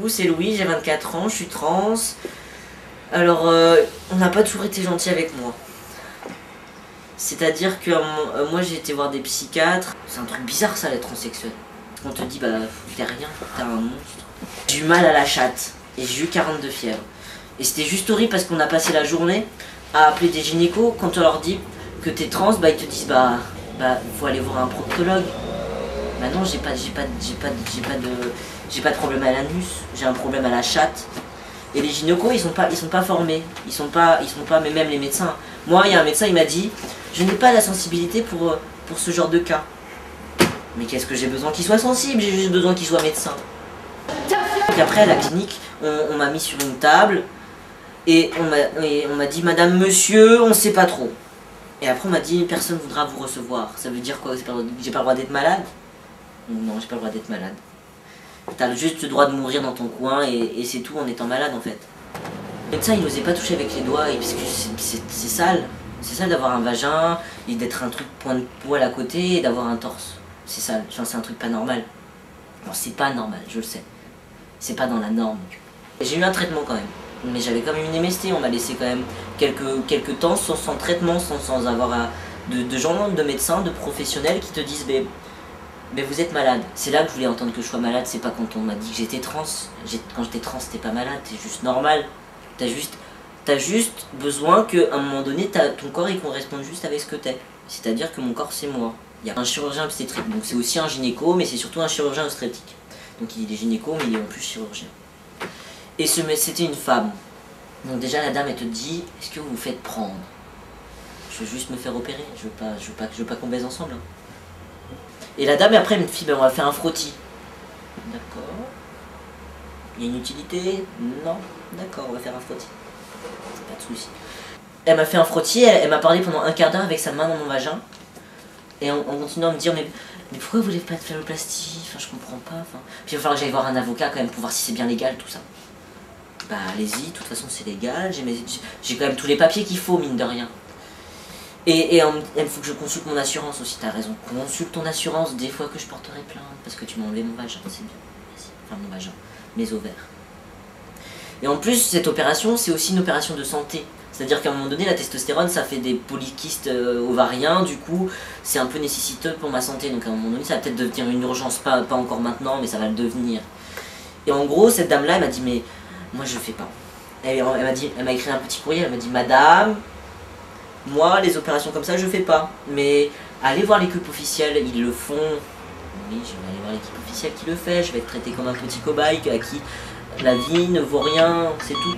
coucou, c'est Louis, j'ai 24 ans, je suis trans. Alors, on n'a pas toujours été gentil avec moi. C'est-à-dire que moi j'ai été voir des psychiatres. C'est un truc bizarre ça, l'être transsexuel. On te dit, bah, t'es rien, t'es un monstre. J'ai eu mal à la chatte et j'ai eu 42 fièvres. Et c'était juste horrible parce qu'on a passé la journée à appeler des gynécos. Quand on leur dit que t'es trans, bah ils te disent, bah, faut aller voir un proctologue. Bah non, j'ai pas de problème à l'anus, j'ai un problème à la chatte. Et les gynécos, ils sont pas formés, ils sont pas, mais même les médecins. Moi, il y a un médecin, il m'a dit, je n'ai pas la sensibilité pour ce genre de cas. Mais qu'est-ce que j'ai besoin qu'il soit sensible, j'ai juste besoin qu'il soit médecin. Et après, à la clinique, on m'a mis sur une table et on m'a dit, madame, monsieur, on sait pas trop. Et après, on m'a dit, personne ne voudra vous recevoir. Ça veut dire quoi? J'ai pas le droit d'être malade? Non, j'ai pas le droit d'être malade. T'as juste le droit de mourir dans ton coin et c'est tout en étant malade en fait. Le médecin il n'osait pas toucher avec les doigts parce que c'est sale. C'est sale d'avoir un vagin et d'être un truc point de poil à côté et d'avoir un torse. C'est sale, c'est un truc pas normal. Alors c'est pas normal, je le sais. C'est pas dans la norme. J'ai eu un traitement quand même. Mais j'avais quand même une MST, on m'a laissé quand même quelques temps sans traitement, sans avoir de gens, de médecins, de professionnels qui te disent mais vous êtes malade. C'est là que je voulais entendre que je sois malade, c'est pas quand on m'a dit que j'étais trans. Quand j'étais trans, t'es pas malade, t'es juste normal. T'as juste besoin qu'à un moment donné, ton corps il corresponde juste avec ce que t'es. C'est-à-dire que mon corps c'est moi. Il y a un chirurgien obstétrique, donc c'est aussi un gynéco, mais c'est surtout un chirurgien obstétrique. Donc il est gynéco, mais il est en plus chirurgien. Et c'était une femme. Donc déjà la dame elle te dit, est-ce que vous vous faites prendre? Je veux juste me faire opérer, je veux pas qu'on baise ensemble. Hein. Et la dame après elle me dit, ben, on va faire un frottis. D'accord. Il y a une utilité? Non. D'accord, on va faire un frottis. Pas de soucis. Elle m'a fait un frottis, elle m'a parlé pendant un quart d'heure avec sa main dans mon vagin. Et en continuant à me dire, mais pourquoi vous voulez pas de phalloplastie? Enfin, je comprends pas. Enfin. Puis il va falloir que j'aille voir un avocat quand même pour voir si c'est bien légal tout ça. Bah allez-y, de toute façon c'est légal, j'ai quand même tous les papiers qu'il faut, mine de rien. Et il faut que je consulte mon assurance aussi, t'as raison. Consulte ton assurance des fois que je porterai plainte parce que tu m'as enlevé mon vagin, c'est bien. Enfin mon vagin, mes ovaires. Et en plus, cette opération, c'est aussi une opération de santé. C'est-à-dire qu'à un moment donné, la testostérone, ça fait des polykystes ovariens, du coup, c'est un peu nécessiteux pour ma santé. Donc à un moment donné, ça va peut-être devenir une urgence, pas encore maintenant, mais ça va le devenir. Et en gros, cette dame-là, elle m'a dit, mais moi je fais pas. Elle m'a écrit un petit courrier, elle m'a dit, madame, moi, les opérations comme ça, je fais pas. Mais allez voir l'équipe officielle, ils le font. Oui, je vais aller voir l'équipe officielle qui le fait. Je vais être traité comme un petit cobaye à qui la vie ne vaut rien, c'est tout.